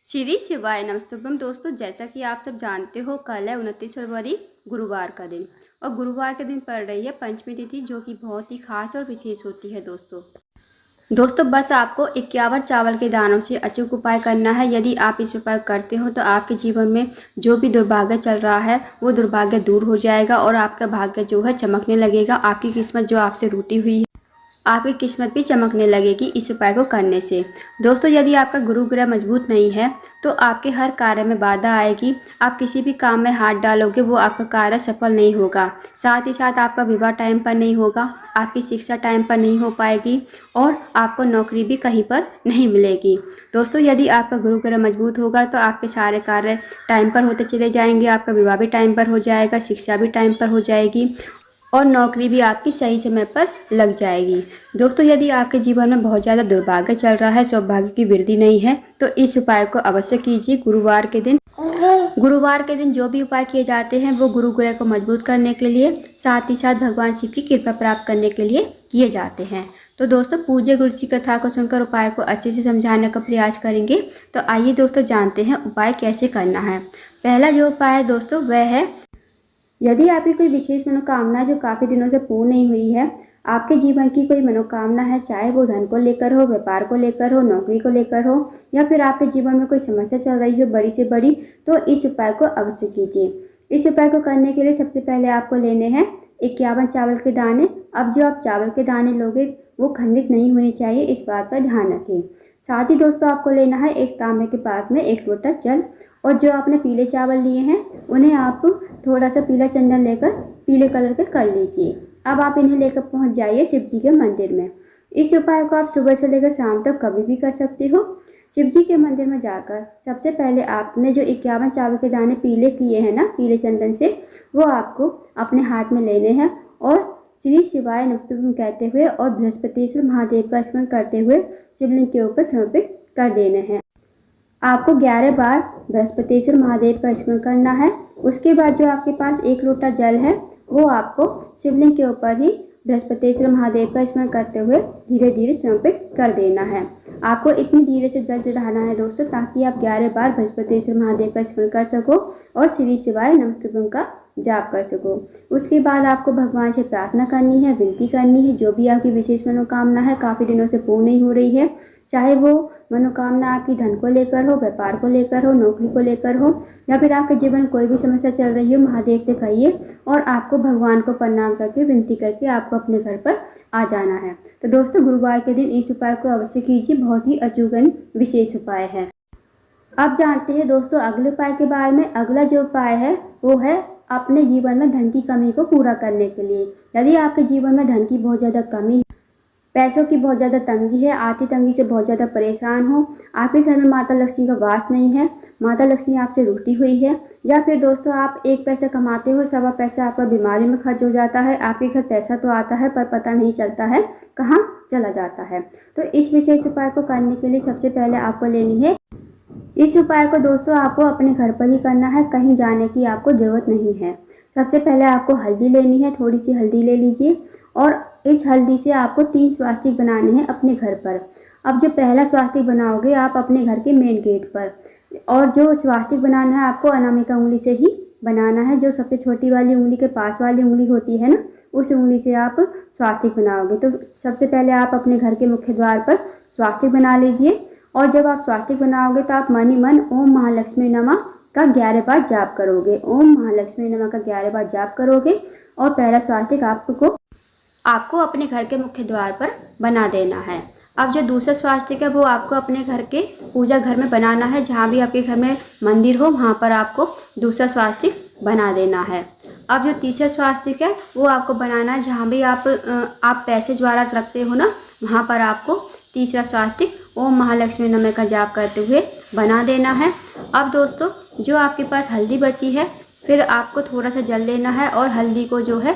श्री शिवाय नमस्तुभ्यम दोस्तों, जैसा कि आप सब जानते हो कल है 29 फरवरी गुरुवार का दिन। और गुरुवार के दिन पड़ रही है पंचमी तिथि, जो कि बहुत ही खास और विशेष होती है। दोस्तों बस आपको 51 चावल के दानों से अचूक उपाय करना है। यदि आप इस उपाय करते हो तो आपके जीवन में जो भी दुर्भाग्य चल रहा है वो दुर्भाग्य दूर हो जाएगा और आपका भाग्य जो है चमकने लगेगा। आपकी किस्मत जो आपसे रूठी हुई है, आपकी किस्मत भी चमकने लगेगी इस उपाय को करने से। दोस्तों यदि आपका गुरु ग्रह मजबूत नहीं है तो आपके हर कार्य में बाधा आएगी। आप किसी भी काम में हाथ डालोगे वो आपका कार्य सफल नहीं होगा। साथ ही साथ आपका विवाह टाइम पर नहीं होगा, आपकी शिक्षा टाइम पर नहीं हो पाएगी और आपको नौकरी भी कहीं पर नहीं मिलेगी। दोस्तों यदि आपका गुरु ग्रह मजबूत होगा तो आपके सारे कार्य टाइम पर होते चले जाएंगे, आपका विवाह भी टाइम पर हो जाएगा, शिक्षा भी टाइम पर हो जाएगी और नौकरी भी आपकी सही समय पर लग जाएगी। दोस्तों यदि आपके जीवन में बहुत ज़्यादा दुर्भाग्य चल रहा है, सौभाग्य की वृद्धि नहीं है, तो इस उपाय को अवश्य कीजिए गुरुवार के दिन। गुरुवार के दिन जो भी उपाय किए जाते हैं वो गुरु ग्रह को मजबूत करने के लिए, साथ ही साथ भगवान शिव की कृपा प्राप्त करने के लिए किए जाते हैं। तो दोस्तों पूज्य गुरु की कथा को सुनकर उपाय को अच्छे से समझाने का प्रयास करेंगे। तो आइए दोस्तों जानते हैं उपाय कैसे करना है। पहला जो उपाय है दोस्तों वह है, यदि आपकी कोई विशेष मनोकामना जो काफ़ी दिनों से पूर्ण नहीं हुई है, आपके जीवन की कोई मनोकामना है, चाहे वो धन को लेकर हो, व्यापार को लेकर हो, नौकरी को लेकर हो, या फिर आपके जीवन में कोई समस्या चल रही हो बड़ी से बड़ी, तो इस उपाय को अवश्य कीजिए। इस उपाय को करने के लिए सबसे पहले आपको लेने हैं 51 चावल के दाने। अब जो आप चावल के दाने लोगे वो खंडित नहीं होने चाहिए, इस बात का ध्यान रखें। साथ ही दोस्तों आपको लेना है एक तांबे के पात्र में 1 लोटा जल, और जो आपने पीले चावल लिए हैं उन्हें आप थोड़ा सा पीला चंदन लेकर पीले कलर के कर लीजिए। अब आप इन्हें लेकर पहुंच जाइए शिव जी के मंदिर में। इस उपाय को आप सुबह से लेकर शाम तक कभी भी कर सकते हो। शिव जी के मंदिर में जाकर सबसे पहले आपने जो 51 चावल के दाने पीले किए हैं ना पीले चंदन से, वो आपको अपने हाथ में लेने हैं और श्री शिवाय नमस्तुभ्यम कहते हुए और बृहस्पतिश्वर महादेव का स्मरण करते हुए शिवलिंग के ऊपर समर्पित कर देने हैं। आपको 11 बार बृहस्पतिश्वर महादेव का स्मरण करना है। उसके बाद जो आपके पास 1 लोटा जल है वो आपको शिवलिंग के ऊपर ही बृहस्पतिश्वर महादेव का स्मरण करते हुए धीरे धीरे समर्पित कर देना है। आपको इतनी धीरे से जल चढ़ाना है दोस्तों ताकि आप 11 बार बृहस्पतिश्वर महादेव का स्मरण कर सको और श्री शिवाय नमस्तुभ्यम का जाप कर सको। उसके बाद आपको भगवान से प्रार्थना करनी है, विनती करनी है। जो भी आपकी विशेष मनोकामना है काफ़ी दिनों से पूर्ण नहीं हो रही है, चाहे वो मनोकामना आपकी धन को लेकर हो, व्यापार को लेकर हो, नौकरी को लेकर हो, या फिर आपके जीवन में कोई भी समस्या चल रही हो, महादेव से कहिए और आपको भगवान को प्रणाम करके विनती करके आपको अपने घर पर आ जाना है। तो दोस्तों गुरुवार के दिन इस उपाय को अवश्य कीजिए, बहुत ही अचूक विशेष उपाय है। अब जानते हैं दोस्तों अगले उपाय के बारे में। अगला जो उपाय है वो है अपने जीवन में धन की कमी को पूरा करने के लिए। यदि आपके जीवन में धन की बहुत ज़्यादा कमी, पैसों की बहुत ज़्यादा तंगी है, आर्थिक तंगी से बहुत ज़्यादा परेशान हो, आपके घर में माता लक्ष्मी का वास नहीं है, माता लक्ष्मी आपसे रूठी हुई है, या फिर दोस्तों आप 1 पैसा कमाते हो, सवा पैसा आपका बीमारी में खर्च हो जाता है, आपके घर पैसा तो आता है पर पता नहीं चलता है कहाँ चला जाता है, तो इस विशेष उपाय को करने के लिए सबसे पहले आपको लेनी है। इस उपाय को दोस्तों आपको अपने घर पर ही करना है, कहीं जाने की आपको ज़रूरत नहीं है। सबसे पहले आपको हल्दी लेनी है, थोड़ी सी हल्दी ले लीजिए और इस हल्दी से आपको 3 स्वास्तिक बनाने हैं अपने घर पर। अब जो पहला स्वास्तिक बनाओगे आप अपने घर के मेन गेट पर, और जो स्वास्तिक बनाना है आपको अनामिका उंगली से ही बनाना है। जो सबसे छोटी वाली उंगली के पास वाली उंगली होती है ना, उस उंगली से आप स्वास्तिक बनाओगे। तो सबसे पहले आप अपने घर के मुख्य द्वार पर स्वास्तिक बना लीजिए, और जब आप स्वास्तिक बनाओगे तो आप मन ही मन ओम महालक्ष्मी नमः का 11 बार जाप करोगे। ओम महालक्ष्मी नमः का 11 बार जाप करोगे और पहला स्वास्तिक आपको अपने घर के मुख्य द्वार पर बना देना है। अब जो दूसरा स्वास्तिक है वो आपको अपने घर के पूजा घर में बनाना है। जहाँ भी आपके घर में मंदिर हो वहाँ पर आपको दूसरा स्वास्तिक बना देना है। अब जो तीसरा स्वास्तिक है वो आपको बनाना है जहाँ भी आप पैसे द्वारा रखते हो ना, वहाँ पर आपको तीसरा स्वास्तिक ओम महालक्ष्मी नमः का जाप करते हुए बना देना है। अब दोस्तों जो आपके पास हल्दी बची है, फिर आपको थोड़ा सा जल लेना है और हल्दी को जो है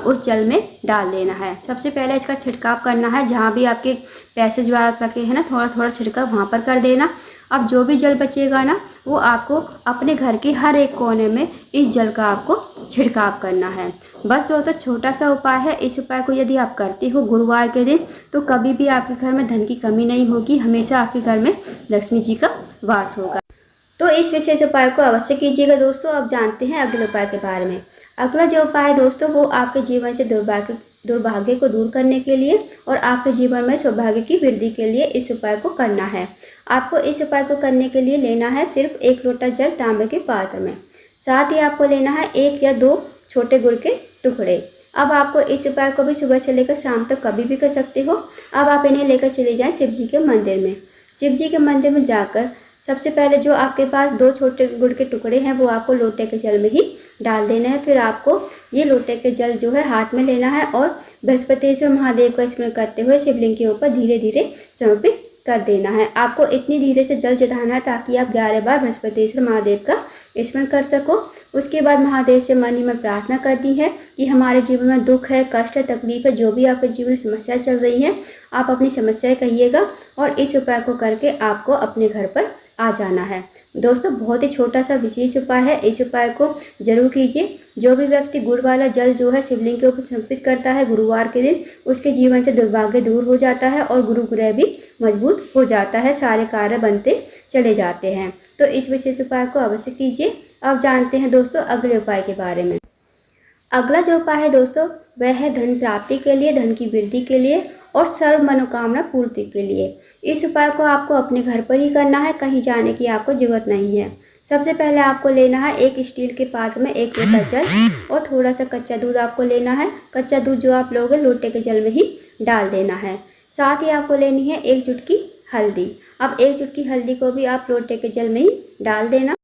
उस जल में डाल देना है। सबसे पहले इसका छिड़काव करना है, जहाँ भी आपके पैसे ज्वार रखे हैं ना, थोड़ा थोड़ा छिड़काव वहाँ पर कर देना। अब जो भी जल बचेगा ना वो आपको अपने घर के हर एक कोने में इस जल का आपको छिड़काव करना है। बस दोस्तों छोटा सा उपाय है। इस उपाय को यदि आप करते हो गुरुवार के दिन तो कभी भी आपके घर में धन की कमी नहीं होगी, हमेशा आपके घर में लक्ष्मी जी का वास होगा। तो इस विशेष उपाय को अवश्य कीजिएगा दोस्तों। अब जानते हैं अगले उपाय के बारे में। अगला जो उपाय है दोस्तों वो आपके जीवन से दुर्भाग्य को दूर करने के लिए और आपके जीवन में सौभाग्य की वृद्धि के लिए इस उपाय को करना है। आपको इस उपाय को करने के लिए लेना है सिर्फ 1 लोटा जल तांबे के पात्र में। साथ ही आपको लेना है 1 या 2 छोटे गुड़ के टुकड़े। अब आपको इस उपाय को भी सुबह से लेकर शाम तक कभी भी कर सकते हो। अब आप इन्हें लेकर चले जाएं शिव जी के मंदिर में। शिव जी के मंदिर में जाकर सबसे पहले जो आपके पास 2 छोटे गुड़ के टुकड़े हैं वो आपको लोटे के जल में ही डाल देना है। फिर आपको ये लोटे के जल जो है हाथ में लेना है और बृहस्पतिश्वर महादेव का स्मरण करते हुए शिवलिंग के ऊपर धीरे धीरे समर्पित कर देना है। आपको इतनी धीरे से जल चढ़ाना है ताकि आप 11 बार बृहस्पतिश्वर महादेव का स्मरण कर सको। उसके बाद महादेव से मन ही मन प्रार्थना करनी है कि हमारे जीवन में दुख है, कष्ट है, तकलीफ है, जो भी आपके जीवन में समस्या चल रही है आप अपनी समस्याएं कहिएगा और इस उपाय को करके आपको अपने घर पर आ जाना है। दोस्तों बहुत ही छोटा सा विशेष उपाय है, इस उपाय को जरूर कीजिए। जो भी व्यक्ति गुड़ वाला जल जो है शिवलिंग के ऊपर समर्पित करता है गुरुवार के दिन, उसके जीवन से दुर्भाग्य दूर हो जाता है और गुरु ग्रह भी मजबूत हो जाता है, सारे कार्य बनते चले जाते हैं। तो इस विशेष उपाय को अवश्य कीजिए। अब जानते हैं दोस्तों अगले उपाय के बारे में। अगला जो उपाय है दोस्तों वह है धन प्राप्ति के लिए, धन की वृद्धि के लिए और सर्व मनोकामना पूर्ति के लिए। इस उपाय को आपको अपने घर पर ही करना है, कहीं जाने की आपको जरूरत नहीं है। सबसे पहले आपको लेना है एक स्टील के पात्र में 1 लोटा जल और थोड़ा सा कच्चा दूध आपको लेना है। कच्चा दूध जो आप लोगे लोटे के जल में ही डाल देना है। साथ ही आपको लेनी है 1 चुटकी हल्दी। अब 1 चुटकी हल्दी को भी आप लोटे के जल में ही डाल देना।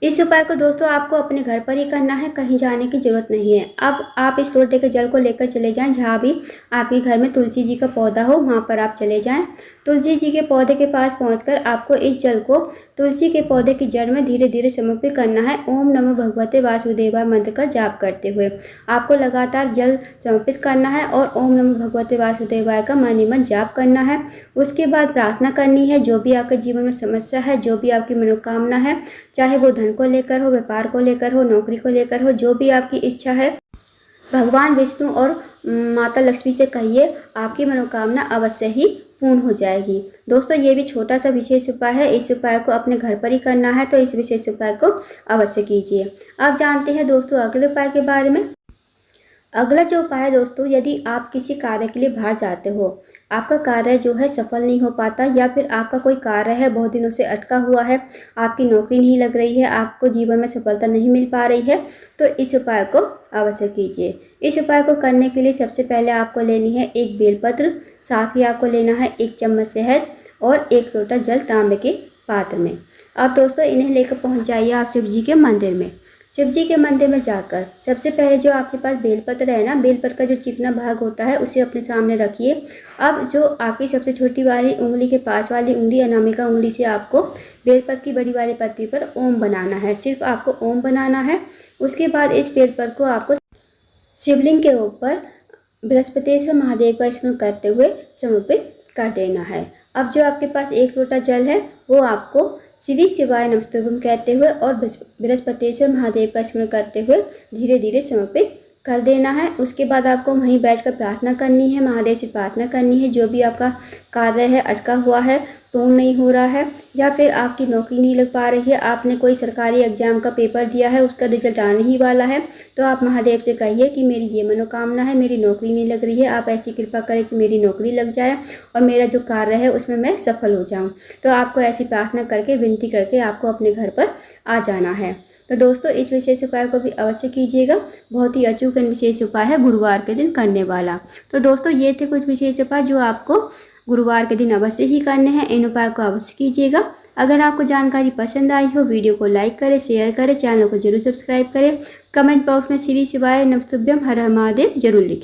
इस उपाय को दोस्तों आपको अपने घर पर ही करना है, कहीं जाने की ज़रूरत नहीं है। अब आप इस लोटे के जल को लेकर चले जाएं जहाँ भी आपके घर में तुलसी जी का पौधा हो वहाँ पर आप चले जाएं। तुलसी जी के पौधे के पास पहुंचकर आपको इस जल को तुलसी के पौधे की जड़ में धीरे धीरे समर्पित करना है। ओम नमो भगवते वासुदेवाय मंत्र का जाप करते हुए आपको लगातार जल समर्पित करना है और ओम नमो भगवते वासुदेवाय का मन ही मन जाप करना है। उसके बाद प्रार्थना करनी है, जो भी आपके जीवन में समस्या है, जो भी आपकी मनोकामना है, चाहे वो धन को लेकर हो, व्यापार को लेकर हो, नौकरी को लेकर हो, जो भी आपकी इच्छा है, भगवान विष्णु और माता लक्ष्मी से कहिए, आपकी मनोकामना अवश्य ही पूर्ण हो जाएगी। दोस्तों ये भी छोटा सा विशेष उपाय है, इस उपाय को अपने घर पर ही करना है, तो इस विशेष उपाय को अवश्य कीजिए। अब जानते हैं दोस्तों अगले उपाय के बारे में। अगला जो उपाय है दोस्तों, यदि आप किसी कार्य के लिए बाहर जाते हो, आपका कार्य जो है सफल नहीं हो पाता या फिर आपका कोई कार्य है बहुत दिनों से अटका हुआ है, आपकी नौकरी नहीं लग रही है, आपको जीवन में सफलता नहीं मिल पा रही है, तो इस उपाय को अवश्य कीजिए। इस उपाय को करने के लिए सबसे पहले आपको लेनी है 1 बेलपत्र, साथ ही आपको लेना है 1 चम्मच शहद और 1 लोटा जल तांबे के पात्र में। अब दोस्तों इन्हें लेकर पहुँच जाइए आप शिव जी के मंदिर में। शिव जी के मंदिर में जाकर सबसे पहले जो आपके पास बेलपत्र है ना, बेलपत्र का जो चिकना भाग होता है उसे अपने सामने रखिए। अब जो आपकी सबसे छोटी वाली उंगली के पास वाली उंगली अनामिका उंगली से आपको बेलपत्र की बड़ी वाली पत्ती पर ओम बनाना है, सिर्फ आपको ओम बनाना है। उसके बाद इस बेलपत्र को आपको शिवलिंग के ऊपर बृहस्पतिश्वर महादेव का स्मरण करते हुए समर्पित कर देना है। अब जो आपके पास 1 लोटा जल है वो आपको श्री शिवाय नमस्तुभ्यम कहते हुए और बृहस्पतिश्वर महादेव का स्मरण करते हुए धीरे धीरे समर्पित कर देना है। उसके बाद आपको वहीं बैठकर प्रार्थना करनी है, महादेव से प्रार्थना करनी है, जो भी आपका कार्य है अटका हुआ है, पूर्ण नहीं हो रहा है या फिर आपकी नौकरी नहीं लग पा रही है, आपने कोई सरकारी एग्जाम का पेपर दिया है उसका रिजल्ट आने ही वाला है, तो आप महादेव से कहिए कि मेरी ये मनोकामना है, मेरी नौकरी नहीं लग रही है, आप ऐसी कृपा करें कि मेरी नौकरी लग जाए और मेरा जो कार्य है उसमें मैं सफल हो जाऊँ। तो आपको ऐसी प्रार्थना करके विनती करके आपको अपने घर पर आ जाना है। तो दोस्तों इस विशेष उपाय को भी अवश्य कीजिएगा, बहुत ही अचूक विशेष उपाय है गुरुवार के दिन करने वाला। तो दोस्तों ये थे कुछ विशेष उपाय जो आपको गुरुवार के दिन अवश्य ही करने हैं, इन उपाय को अवश्य कीजिएगा। अगर आपको जानकारी पसंद आई हो वीडियो को लाइक करें, शेयर करें, चैनल को जरूर सब्सक्राइब करें, कमेंट बॉक्स में श्री शिवाय नमस्तुभ्यम हर हर महादेव जरूर लिखें।